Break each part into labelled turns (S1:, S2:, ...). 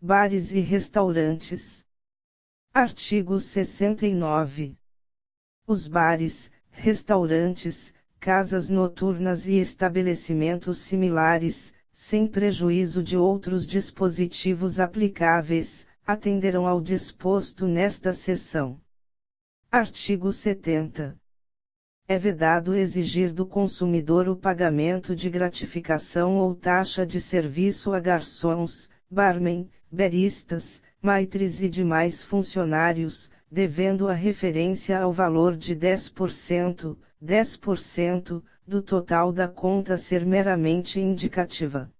S1: bares e restaurantes. Artigo 69. Os bares, restaurantes, casas noturnas e estabelecimentos similares, sem prejuízo de outros dispositivos aplicáveis, atenderão ao disposto nesta seção. Artigo 70. É vedado exigir do consumidor o pagamento de gratificação ou taxa de serviço a garçons, barman, baristas, maitres e demais funcionários, devendo a referência ao valor de 10%, do total da conta ser meramente indicativa.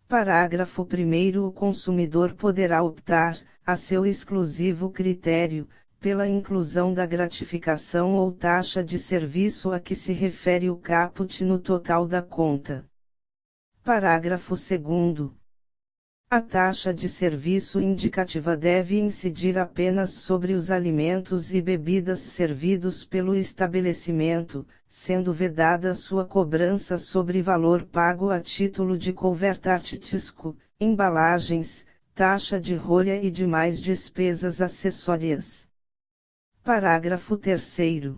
S1: Parágrafo 1º. O consumidor poderá optar, a seu exclusivo critério, pela inclusão da gratificação ou taxa de serviço a que se refere o caput no total da conta. Parágrafo 2º. A taxa de serviço indicativa deve incidir apenas sobre os alimentos e bebidas servidos pelo estabelecimento, sendo vedada sua cobrança sobre valor pago a título de couvert artístico, embalagens, taxa de rolha e demais despesas acessórias. Parágrafo 3º.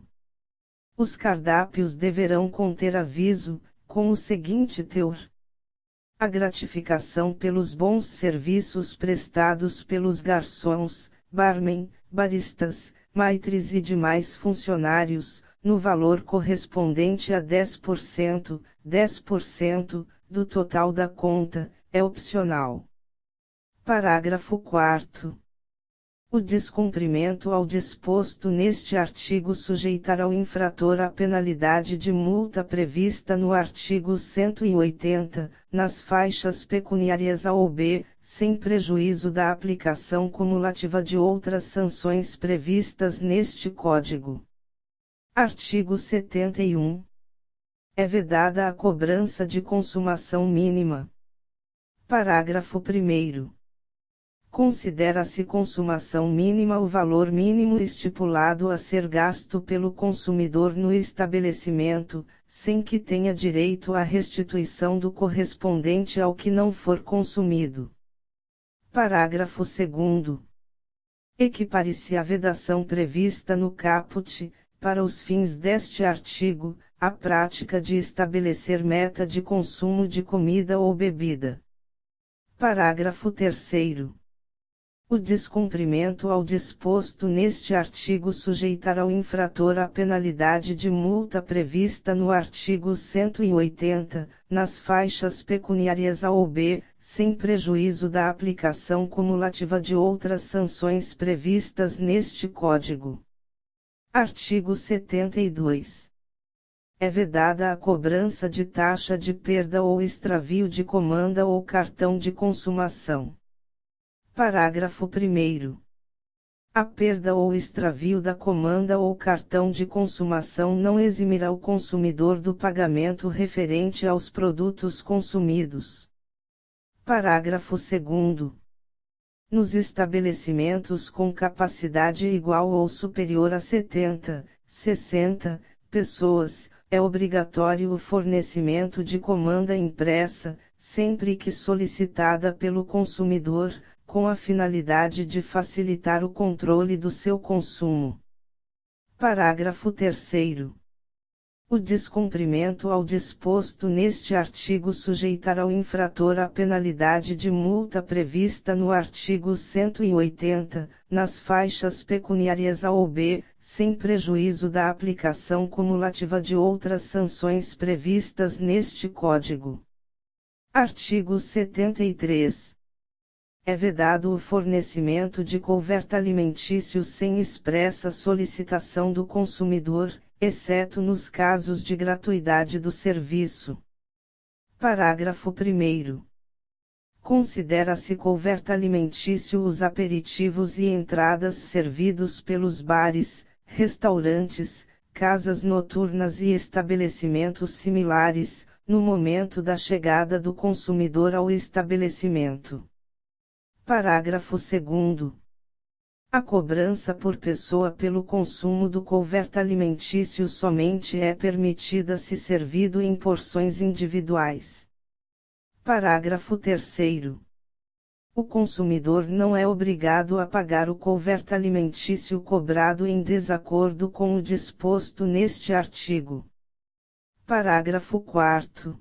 S1: Os cardápios deverão conter aviso, com o seguinte teor: a gratificação pelos bons serviços prestados pelos garçons, barman, baristas, maitres e demais funcionários, no valor correspondente a 10%, do total da conta, é opcional. Parágrafo 4º. O descumprimento ao disposto neste artigo sujeitará o infrator à penalidade de multa prevista no artigo 180, nas faixas pecuniárias A ou B, sem prejuízo da aplicação cumulativa de outras sanções previstas neste Código. Artigo 71. É vedada a cobrança de consumação mínima. Parágrafo 1º. Considera-se consumação mínima o valor mínimo estipulado a ser gasto pelo consumidor no estabelecimento, sem que tenha direito à restituição do correspondente ao que não for consumido. Parágrafo 2º. Equipare-se a vedação prevista no caput, para os fins deste artigo, à prática de estabelecer meta de consumo de comida ou bebida. Parágrafo 3º. O descumprimento ao disposto neste artigo sujeitará o infrator à penalidade de multa prevista no artigo 180, nas faixas pecuniárias A ou B, sem prejuízo da aplicação cumulativa de outras sanções previstas neste Código. Artigo 72. É vedada a cobrança de taxa de perda ou extravio de comanda ou cartão de consumação. Parágrafo 1º. A perda ou extravio da comanda ou cartão de consumação não eximirá o consumidor do pagamento referente aos produtos consumidos. Parágrafo 2º. Nos estabelecimentos com capacidade igual ou superior a 70, 60 pessoas, é obrigatório o fornecimento de comanda impressa, sempre que solicitada pelo consumidor, com a finalidade de facilitar o controle do seu consumo. Parágrafo 3º. O descumprimento ao disposto neste artigo sujeitará o infrator à penalidade de multa prevista no artigo 180, nas faixas pecuniárias A ou B, sem prejuízo da aplicação cumulativa de outras sanções previstas neste Código. Artigo 73. É vedado o fornecimento de couvert alimentício sem expressa solicitação do consumidor, exceto nos casos de gratuidade do serviço. Parágrafo 1º. Considera-se couvert alimentício os aperitivos e entradas servidos pelos bares, restaurantes, casas noturnas e estabelecimentos similares, no momento da chegada do consumidor ao estabelecimento. Parágrafo 2º. A cobrança por pessoa pelo consumo do couvert alimentício somente é permitida se servido em porções individuais. Parágrafo 3º. O consumidor não é obrigado a pagar o couvert alimentício cobrado em desacordo com o disposto neste artigo. Parágrafo 4º.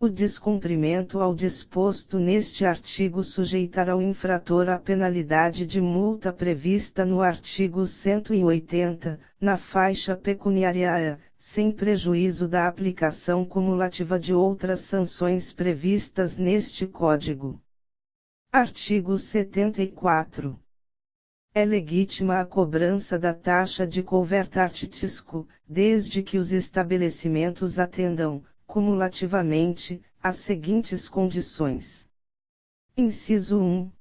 S1: O descumprimento ao disposto neste artigo sujeitará o infrator à penalidade de multa prevista no artigo 180, na faixa pecuniária A, sem prejuízo da aplicação cumulativa de outras sanções previstas neste Código. Artigo 74. É legítima a cobrança da taxa de couvert artístico, desde que os estabelecimentos atendam, cumulativamente, as seguintes condições. Inciso 1.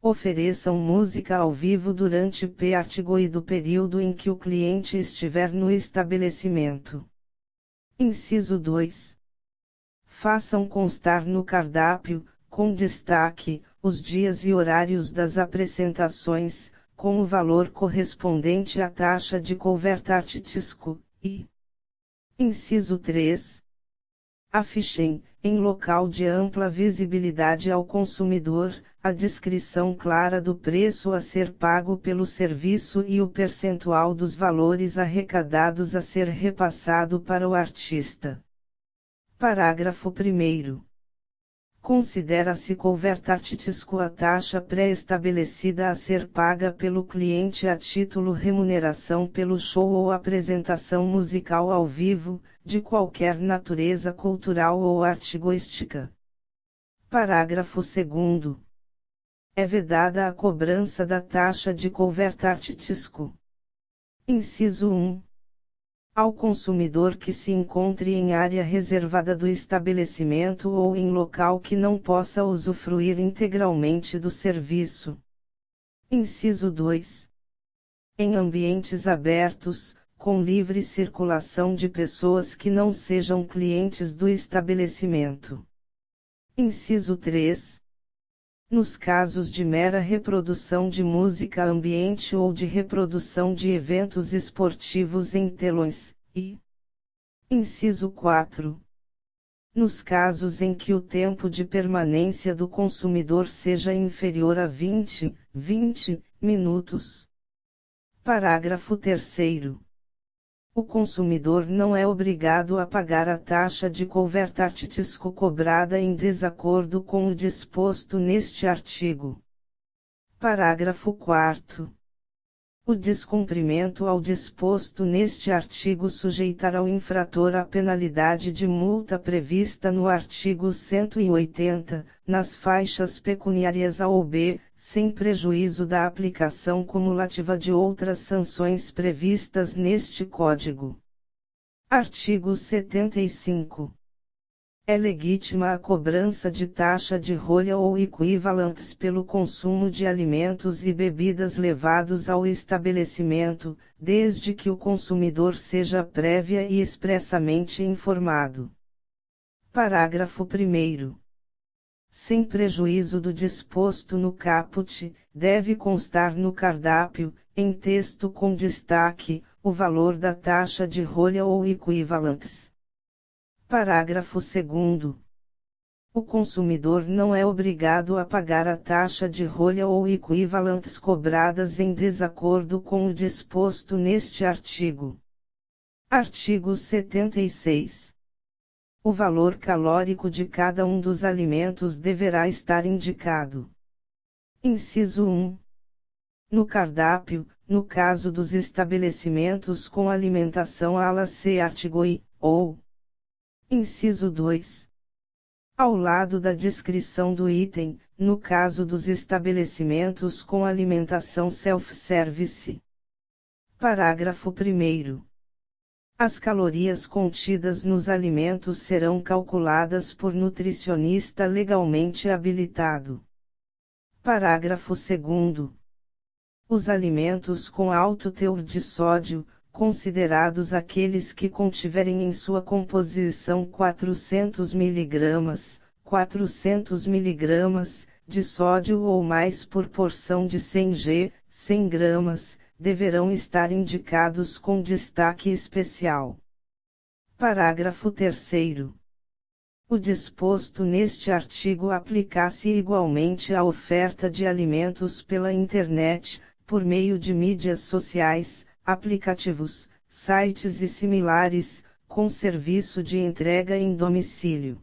S1: Ofereçam música ao vivo durante p artigo e do período em que o cliente estiver no estabelecimento. Inciso 2. Façam constar no cardápio, com destaque, os dias e horários das apresentações, com o valor correspondente à taxa de couvert artístico, e inciso 3. Afichem, em local de ampla visibilidade ao consumidor, a descrição clara do preço a ser pago pelo serviço e o percentual dos valores arrecadados a ser repassado para o artista. Parágrafo 1º. Considera-se couvert artístico a taxa pré-estabelecida a ser paga pelo cliente a título remuneração pelo show ou apresentação musical ao vivo, de qualquer natureza cultural ou artística. Parágrafo 2º. É vedada a cobrança da taxa de couvert artístico. Inciso 1. Ao consumidor que se encontre em área reservada do estabelecimento ou em local que não possa usufruir integralmente do serviço. Inciso 2. Em ambientes abertos, com livre circulação de pessoas que não sejam clientes do estabelecimento. Inciso 3. Nos casos de mera reprodução de música ambiente ou de reprodução de eventos esportivos em telões, e inciso 4. Nos casos em que o tempo de permanência do consumidor seja inferior a 20 minutos. Parágrafo 3º. O consumidor não é obrigado a pagar a taxa de couvert artístico cobrada em desacordo com o disposto neste artigo. Parágrafo 4º. O descumprimento ao disposto neste artigo sujeitará o infrator à penalidade de multa prevista no artigo 180, nas faixas pecuniárias A ou B, sem prejuízo da aplicação cumulativa de outras sanções previstas neste Código. Artigo 75. É legítima a cobrança de taxa de rolha ou equivalentes pelo consumo de alimentos e bebidas levados ao estabelecimento, desde que o consumidor seja prévia e expressamente informado. Parágrafo 1º. Sem prejuízo do disposto no caput, deve constar no cardápio, em texto com destaque, o valor da taxa de rolha ou equivalentes. Parágrafo 2º. O consumidor não é obrigado a pagar a taxa de rolha ou equivalentes cobradas em desacordo com o disposto neste artigo. Artigo 76. O valor calórico de cada um dos alimentos deverá estar indicado. Inciso 1. No cardápio, no caso dos estabelecimentos com alimentação à la C artigo I, ou. Inciso 2. Ao lado da descrição do item, no caso dos estabelecimentos com alimentação self-service. Parágrafo 1º. As calorias contidas nos alimentos serão calculadas por nutricionista legalmente habilitado. Parágrafo 2º. Os alimentos com alto teor de sódio, considerados aqueles que contiverem em sua composição 400 mg, 400 mg, de sódio ou mais por porção de 100 g, 100 gramas, deverão estar indicados com destaque especial. Parágrafo 3º. O disposto neste artigo aplica-se igualmente à oferta de alimentos pela internet, por meio de mídias sociais, aplicativos, sites e similares, com serviço de entrega em domicílio.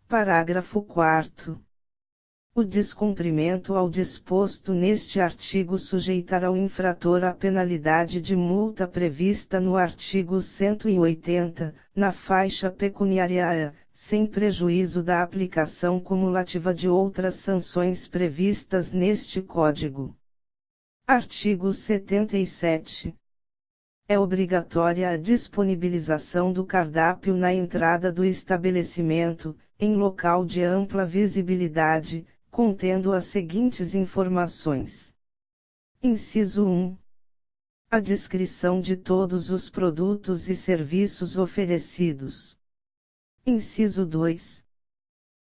S1: Parágrafo 4º. O descumprimento ao disposto neste artigo sujeitará o infrator à penalidade de multa prevista no artigo 180, na faixa pecuniária, sem prejuízo da aplicação cumulativa de outras sanções previstas neste Código. Artigo 77. É obrigatória a disponibilização do cardápio na entrada do estabelecimento, em local de ampla visibilidade, contendo as seguintes informações. Inciso 1. A descrição de todos os produtos e serviços oferecidos. Inciso 2.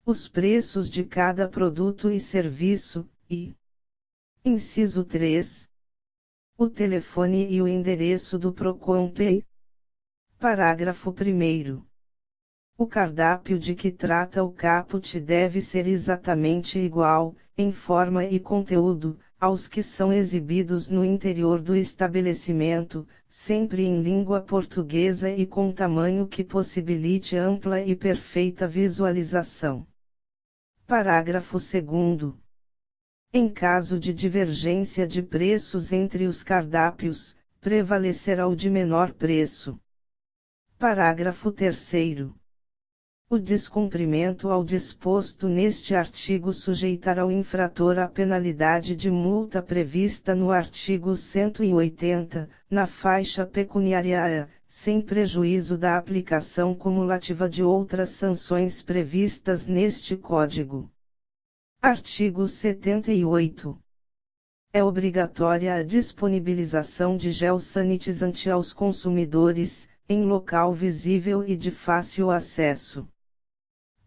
S1: Os preços de cada produto e serviço, e. Inciso 3. O telefone e o endereço do Procon-P. Parágrafo 1º. O cardápio de que trata o caput deve ser exatamente igual, em forma e conteúdo, aos que são exibidos no interior do estabelecimento, sempre em língua portuguesa e com tamanho que possibilite ampla e perfeita visualização. Parágrafo 2º. Em caso de divergência de preços entre os cardápios, prevalecerá o de menor preço. Parágrafo 3º. O descumprimento ao disposto neste artigo sujeitará o infrator à penalidade de multa prevista no artigo 180, na faixa pecuniária, sem prejuízo da aplicação cumulativa de outras sanções previstas neste Código. Artigo 78. É obrigatória a disponibilização de gel sanitizante aos consumidores, em local visível e de fácil acesso.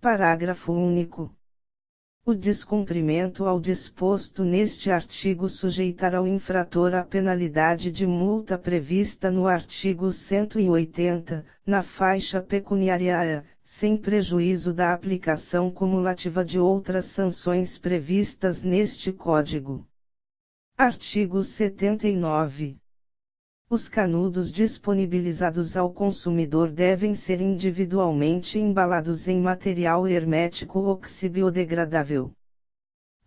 S1: Parágrafo único. O descumprimento ao disposto neste artigo sujeitará o infrator à penalidade de multa prevista no artigo 180, na faixa pecuniária, sem prejuízo da aplicação cumulativa de outras sanções previstas neste Código. Artigo 79. Os canudos disponibilizados ao consumidor devem ser individualmente embalados em material hermético oxibiodegradável.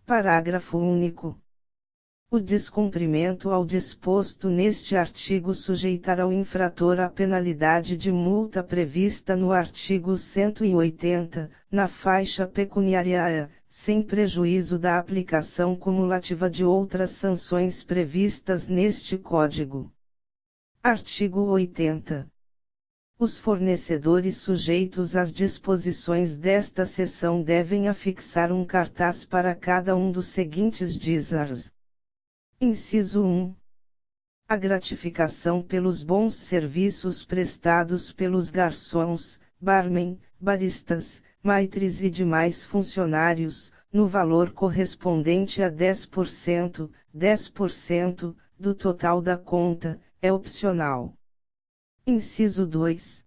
S1: Parágrafo único. O descumprimento ao disposto neste artigo sujeitará o infrator à penalidade de multa prevista no artigo 180, na faixa pecuniária, sem prejuízo da aplicação cumulativa de outras sanções previstas neste Código. Artigo 80. Os fornecedores sujeitos às disposições desta seção devem afixar um cartaz para cada um dos seguintes dias. Inciso 1. A gratificação pelos bons serviços prestados pelos garçons, barmen, baristas, maitres e demais funcionários, no valor correspondente a 10%, do total da conta, é opcional. Inciso 2.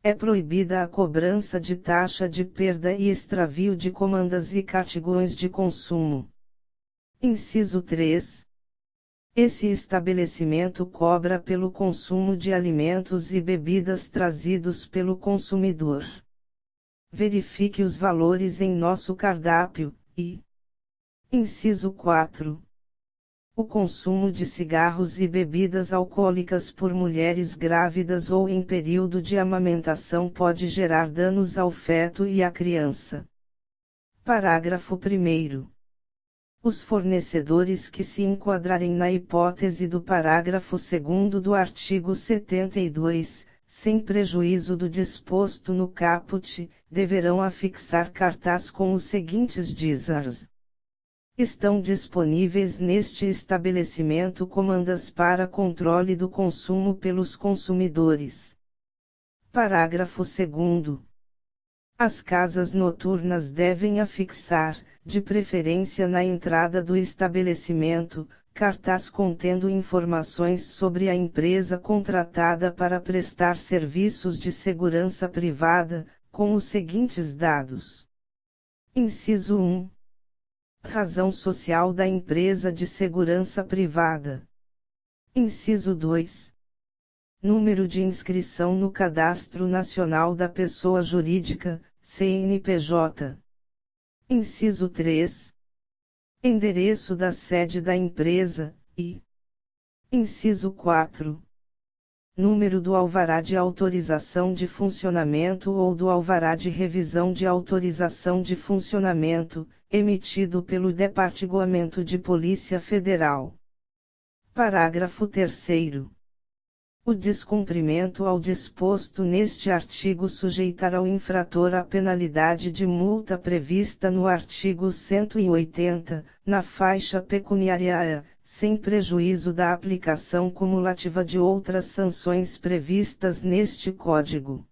S1: É proibida a cobrança de taxa de perda e extravio de comandas e cartões de consumo. Inciso 3. Esse estabelecimento cobra pelo consumo de alimentos e bebidas trazidos pelo consumidor. Verifique os valores em nosso cardápio, e. Inciso 4. O consumo de cigarros e bebidas alcoólicas por mulheres grávidas ou em período de amamentação pode gerar danos ao feto e à criança. Parágrafo 1º. Os fornecedores que se enquadrarem na hipótese do parágrafo 2º do artigo 72, sem prejuízo do disposto no caput, deverão afixar cartaz com os seguintes dizeres. Estão disponíveis neste estabelecimento comandas para controle do consumo pelos consumidores. Parágrafo 2º. As casas noturnas devem afixar, de preferência na entrada do estabelecimento, cartaz contendo informações sobre a empresa contratada para prestar serviços de segurança privada, com os seguintes dados. Inciso 1. Razão social da empresa de segurança privada. Inciso 2. Número de inscrição no Cadastro Nacional da Pessoa Jurídica, CNPJ. Inciso 3. Endereço da sede da empresa, e. Inciso 4. Número do alvará de autorização de funcionamento ou do alvará de revisão de autorização de funcionamento, emitido pelo Departamento de Polícia Federal. Parágrafo 3º. O descumprimento ao disposto neste artigo sujeitará o infrator à penalidade de multa prevista no artigo 180, na faixa pecuniária, sem prejuízo da aplicação cumulativa de outras sanções previstas neste Código.